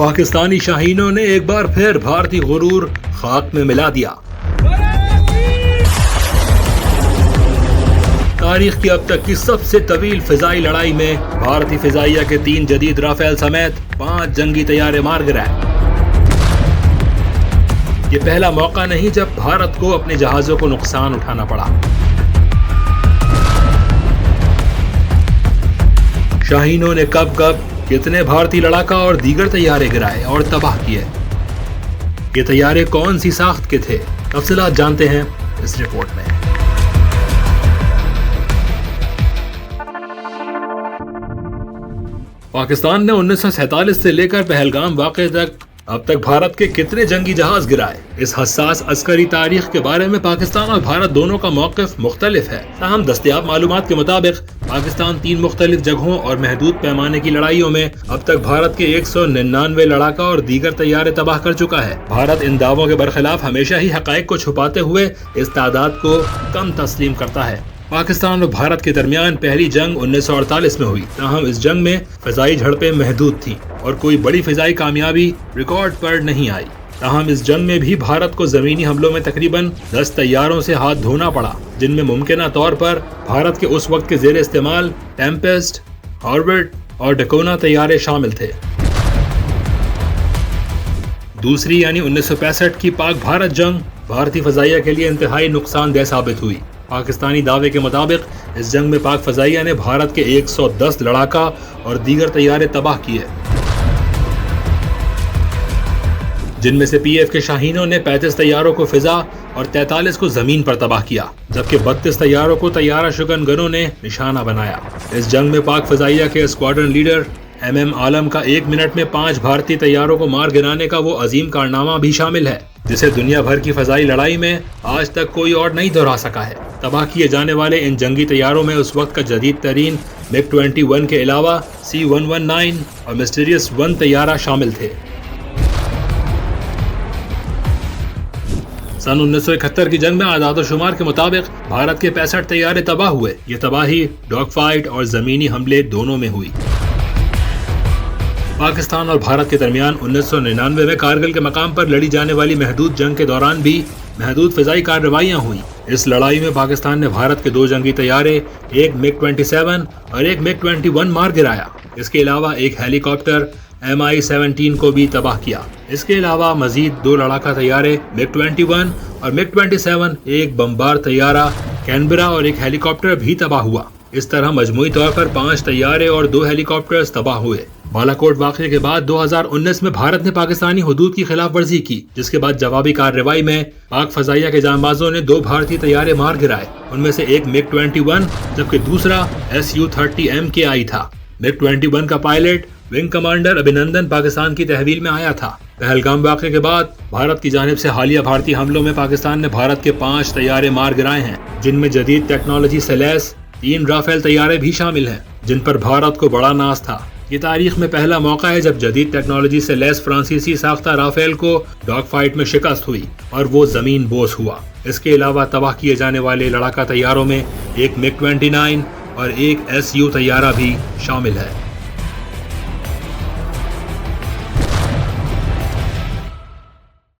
पाकिस्तानी शाहीनों ने एक बार फिर भारतीय गुरूर खाक में मिला दिया। तारीख की अब तक की सबसे तवील फिजाई लड़ाई में भारतीय फिजाइया के 3 जदीद राफेल समेत 5 जंगी तैयारे मार गिराए। ये पहला मौका नहीं जब भारत को अपने जहाजों को नुकसान उठाना पड़ा। शाहीनों ने कब कब कितने भारतीय लड़ाका और दीगर तैयारे गिराए और तबाह किए। ये तैयारे कौन सी साख्त के थे, तफसीलात जानते हैं इस रिपोर्ट में। पाकिस्तान ने 1947 से लेकर पहलगाम वाक़े तक अब तक भारत के कितने जंगी जहाज गिराए। इस हसास अस्करी तारीख के बारे में पाकिस्तान और भारत दोनों का मौक़िफ़ मुख्तलिफ है। ताहम दस्तयाब मालूमात के मुताबिक पाकिस्तान 3 मुख्तलिफ जगहों और महदूद पैमाने की लड़ाइयों में अब तक भारत के 199 लड़ाका और दीगर तैयारे तबाह कर चुका है। भारत इन दावों के बरखिलाफ हमेशा ही हक़ाइक़ को छुपाते हुए इस तादाद को कम तस्लीम करता है। पाकिस्तान और भारत के दरमियान पहली जंग 1948 में हुई। ताहम इस जंग में फिजाई झड़पें महदूद थीं और कोई बड़ी फिजाई कामयाबी रिकॉर्ड पर नहीं आई। ताहम इस जंग में भी भारत को जमीनी हमलों में तकरीबन 10 तैयारों से हाथ धोना पड़ा, जिनमें मुमकिना तौर पर भारत के उस वक्त के ज़ेर इस्तेमाल टेम्पेस्ट, हॉर्वेट और डकोना तैयारे शामिल थे। दूसरी यानी 1965 की पाक भारत जंग भारतीय फजाइया के लिए इंतहाई नुकसानदेह साबित हुई। पाकिस्तानी दावे के मुताबिक इस जंग में पाक फजाइया ने भारत के 110 लड़ाका और दीगर तैयारे तबाह किए, जिनमें से पीएफ के शाहीनों ने 35 तैयारों को फिजा और 43 को जमीन पर तबाह किया, जबकि 32 तैयारों को तैयारा शुगन गनों ने निशाना बनाया। इस जंग में पाक फजाइया के स्क्वाड्रन लीडर MM आलम का 1 मिनट में 5 भारतीय तैयारों को मार गिराने का वो अजीम कारनामा भी शामिल है, जिसे दुनिया भर की फजाई लड़ाई में आज तक कोई और नहीं दोहरा सका है। तबाह किए जाने वाले इन जंगी तैयारों में उस वक्त का जदीद तरीन MiG-21 के अलावा C-119 और मिस्टीरियस 1 तैयारा शामिल थे। सन 1971 की जंग में आदाद-ओ-शुमार के मुताबिक भारत के 65 तैयारे तबाह हुए। ये तबाही डॉग फाइट और जमीनी हमले दोनों में हुई। पाकिस्तान और भारत के दरमियान 1999 में कारगिल के मकाम पर लड़ी जाने वाली महदूद जंग के दौरान भी महदूद फिजाई कार्रवाइयाँ हुई। इस लड़ाई में पाकिस्तान ने भारत के 2 जंगी तैयारे, एक MiG-27 और एक MiG-21 मार गिराया। इसके अलावा एक हेलीकॉप्टर Mi-17 को भी तबाह किया। इसके अलावा मजीद 2 लड़ाका तैयारे MiG-21 और MiG-27, एक बमबार तैयारा कैनबरा और एक हेलीकॉप्टर भी तबाह हुआ। इस तरह मजमूई तौर पर 5 तैयारे और 2 हेलीकॉप्टर्स तबाह हुए। बालाकोट वाक़े के बाद 2019 में भारत ने पाकिस्तानी हुदूद की खिलाफ वर्जी की, जिसके बाद जवाबी कार्रवाई में पाक फजाइया के जांबाजों ने 2 भारतीय तैयारे मार गिराए। उनमें से एक MiG-21 जबकि दूसरा Su-30 MKI था। MiG-21 का पायलट विंग कमांडर अभिनंदन पाकिस्तान की तहवील में आया था। पहलगाम वाक़े के बाद भारत की जानिब से हालिया भारतीय हमलों में पाकिस्तान ने भारत के 5 तैयारे मार गिराए हैं, जिनमें जदीद टेक्नोलॉजी से लैस 3 राफेल तैयारे भी शामिल हैं, जिन पर भारत को बड़ा नाज था। ये तारीख में पहला मौका है जब जदीद टेक्नोलॉजी से लैस फ्रांसीसी साख्ता राफेल को डॉग फाइट में शिकस्त हुई और वो जमीन बोस हुआ। इसके अलावा तबाह किए जाने वाले लड़ाका तैयारों में एक MiG-29 और एक Su तैयारा भी शामिल है।